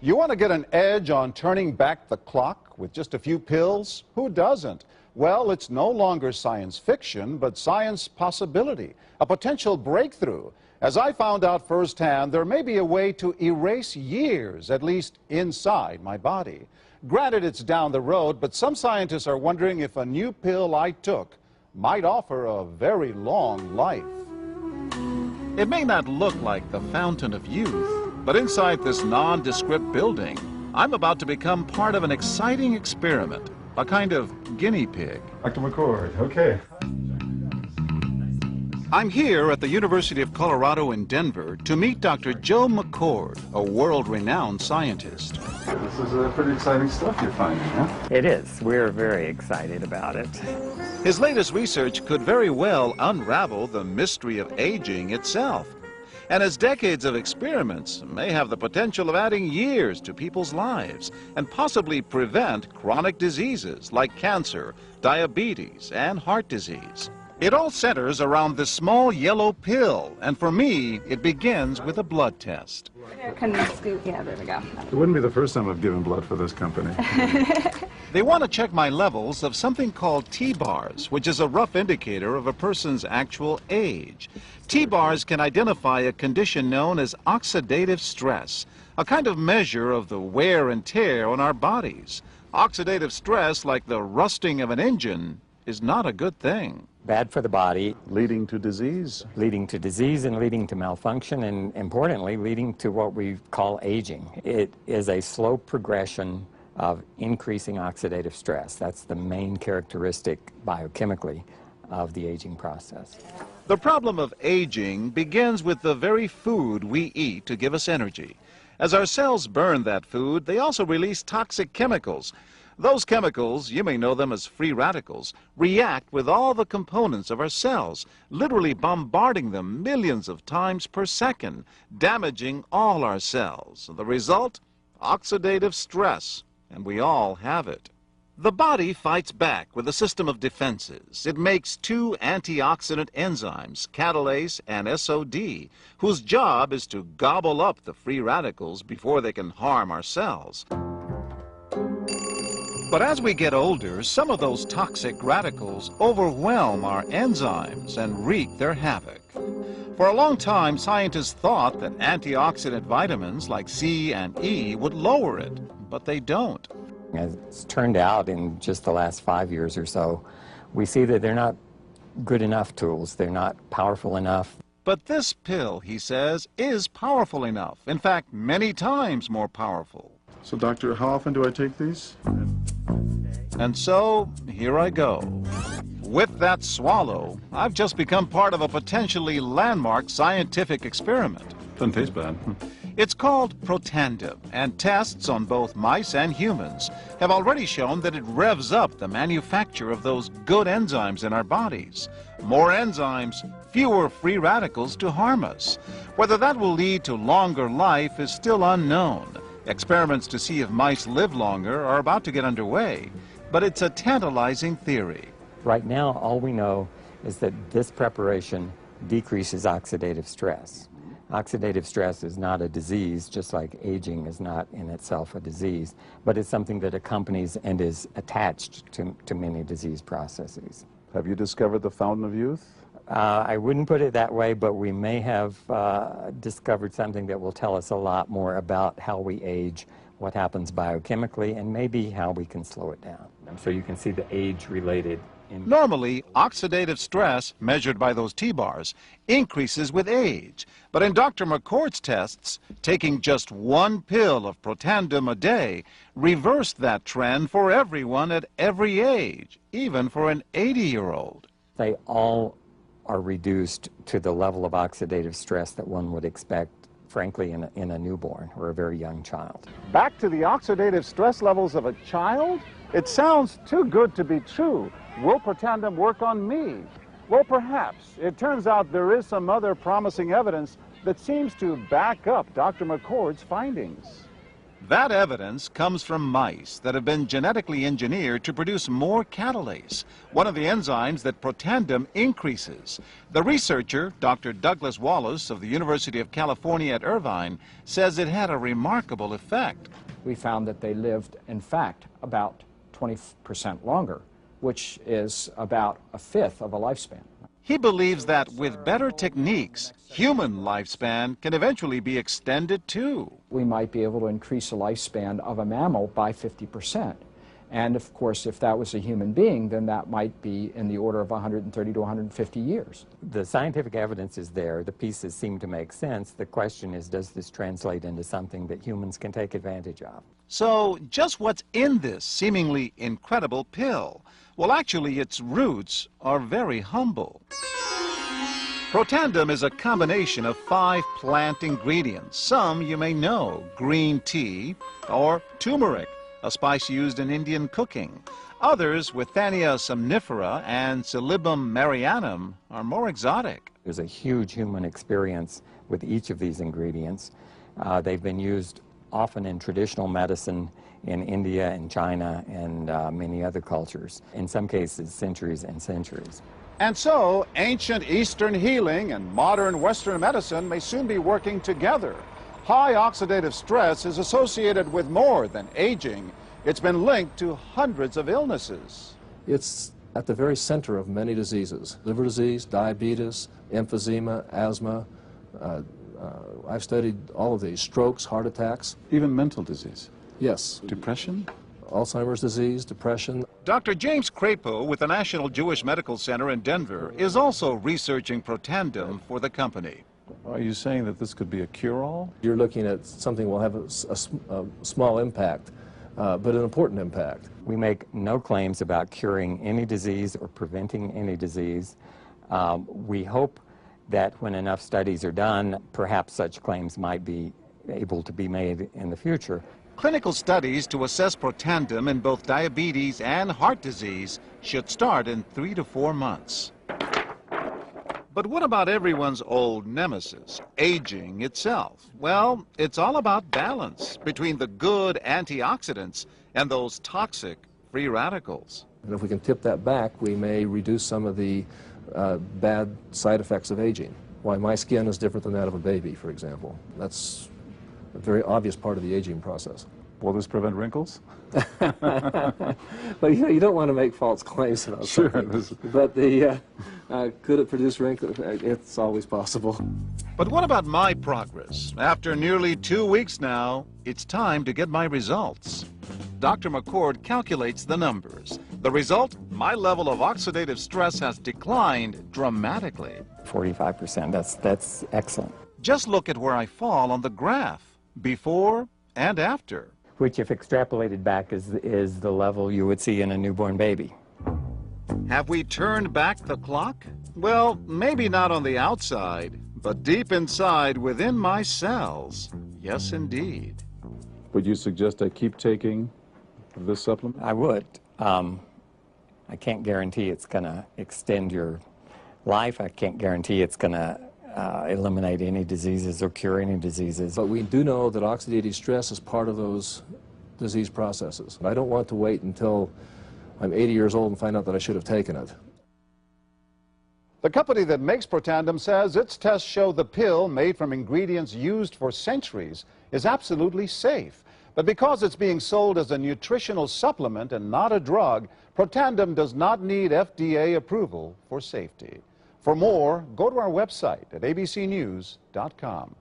You want to get an edge on turning back the clock with just a few pills? Who doesn't? Well, it's no longer science fiction, but science possibility, a potential breakthrough. As I found out firsthand, there may be a way to erase years, at least inside my body. Granted, it's down the road, but some scientists are wondering if a new pill I took might offer a very long life. It may not look like the fountain of youth, but inside this nondescript building, I'm about to become part of an exciting experiment, a kind of guinea pig. Dr. McCord, okay. I'm here at the University of Colorado in Denver to meet Dr. Joe McCord, a world-renowned scientist. This is pretty exciting stuff you're finding, huh? It is. We're very excited about it. His latest research could very well unravel the mystery of aging itself. And his decades of experiments may have the potential of adding years to people's lives and possibly prevent chronic diseases like cancer, diabetes, and heart disease. It all centers around this small yellow pill, and for me, it begins with a blood test. Can you scoot? Yeah, there we go. It wouldn't be the first time I've given blood for this company. They want to check my levels of something called T-bars, which is a rough indicator of a person's actual age. T-bars can identify a condition known as oxidative stress, a kind of measure of the wear and tear on our bodies. Oxidative stress, like the rusting of an engine, is not a good thing. Bad for the body. Leading to disease. Leading to disease and leading to malfunction, and importantly, leading to what we call aging. It is a slow progression of increasing oxidative stress. That's the main characteristic biochemically of the aging process. The problem of aging begins with the very food we eat to give us energy. As our cells burn that food, they also release toxic chemicals. Those chemicals, you may know them as free radicals, react with all the components of our cells, literally bombarding them millions of times per second, damaging all our cells. The result? Oxidative stress, and we all have it. The body fights back with a system of defenses. It makes two antioxidant enzymes, catalase and SOD, whose job is to gobble up the free radicals before they can harm our cells. But as we get older, some of those toxic radicals overwhelm our enzymes and wreak their havoc. For a long time, scientists thought that antioxidant vitamins like C and E would lower it, but they don't. As it's turned out in just the last 5 years or so, we see that they're not good enough tools. They're not powerful enough. But this pill, he says, is powerful enough. In fact, many times more powerful. So, doctor, how often do I take these? And so, here I go. With that swallow, I've just become part of a potentially landmark scientific experiment. Doesn't taste bad. It's called Protandim, and tests on both mice and humans have already shown that it revs up the manufacture of those good enzymes in our bodies. More enzymes, fewer free radicals to harm us. Whether that will lead to longer life is still unknown. Experiments to see if mice live longer are about to get underway, but it's a tantalizing theory. Right now, all we know is that this preparation decreases oxidative stress. Oxidative stress is not a disease, just like aging is not in itself a disease, but it's something that accompanies and is attached to many disease processes. Have you discovered the fountain of youth? I wouldn't put it that way, but we may have discovered something that will tell us a lot more about how we age, what happens biochemically, and maybe how we can slow it down. So you can see the age-related. Normally, oxidative stress, measured by those T-bars, increases with age. But in Dr. McCord's tests, taking just one pill of Protandim a day reversed that trend for everyone at every age, even for an 80-year-old. They all are reduced to the level of oxidative stress that one would expect, frankly, in a newborn or a very young child. Back to the oxidative stress levels of a child? It sounds too good to be true. Will Protandim work on me? Well, perhaps. It turns out there is some other promising evidence that seems to back up Dr. McCord's findings. That evidence comes from mice that have been genetically engineered to produce more catalase, one of the enzymes that Protandim increases. The researcher, Dr. Douglas Wallace of the University of California at Irvine, says it had a remarkable effect. We found that they lived, in fact, about 20% longer, which is about a fifth of a lifespan. He believes that with better techniques, human lifespan can eventually be extended too. We might be able to increase the lifespan of a mammal by 50%. And of course, if that was a human being, then that might be in the order of 130 to 150 years. The scientific evidence is there. The pieces seem to make sense. The question is, does this translate into something that humans can take advantage of? So, just what's in this seemingly incredible pill? Well, actually, its roots are very humble. Protandim is a combination of 5 plant ingredients. Some you may know: green tea or turmeric, a spice used in Indian cooking. Others, Withania somnifera and Silybum marianum, are more exotic. There's a huge human experience with each of these ingredients. They've been used often in traditional medicine in India and China and many other cultures. In some cases, centuries and centuries. And so, ancient Eastern healing and modern Western medicine may soon be working together. High oxidative stress is associated with more than aging. It's been linked to hundreds of illnesses. It's at the very center of many diseases: liver disease, diabetes, emphysema, asthma. I've studied all of these: strokes, heart attacks. Even mental disease? Yes. Depression? Alzheimer's disease, depression. Dr. James Crapo with the National Jewish Medical Center in Denver is also researching Protandim for the company. Are you saying that this could be a cure-all? You're looking at something will have a small impact, but an important impact. We make no claims about curing any disease or preventing any disease. We hope that when enough studies are done, perhaps such claims might be able to be made in the future. Clinical studies to assess Protandim in both diabetes and heart disease should start in 3 to 4 months. But what about everyone's old nemesis, aging itself? Well, it's all about balance between the good antioxidants and those toxic free radicals. And if we can tip that back, we may reduce some of the bad side effects of aging. Why my skin is different than that of a baby, for example. That's a very obvious part of the aging process. Will this prevent wrinkles? Well, you don't want to make false claims about something. But could it produce wrinkles? It's always possible. But what about my progress? After nearly 2 weeks now, it's time to get my results. Dr. McCord calculates the numbers. The result? My level of oxidative stress has declined dramatically. 45%, that's excellent. Just look at where I fall on the graph, before and after. Which, if extrapolated back, is the level you would see in a newborn baby. Have we turned back the clock? Well, maybe not on the outside, but deep inside within my cells. Yes, indeed. Would you suggest I keep taking this supplement? I would. I can't guarantee it's going to extend your life. I can't guarantee it's going to eliminate any diseases or cure any diseases. But we do know that oxidative stress is part of those disease processes. I don't want to wait until I'm 80 years old and find out that I should have taken it. The company that makes Protandim says its tests show the pill, made from ingredients used for centuries, is absolutely safe. But because it's being sold as a nutritional supplement and not a drug, Protandim does not need FDA approval for safety. For more, go to our website at abcnews.com.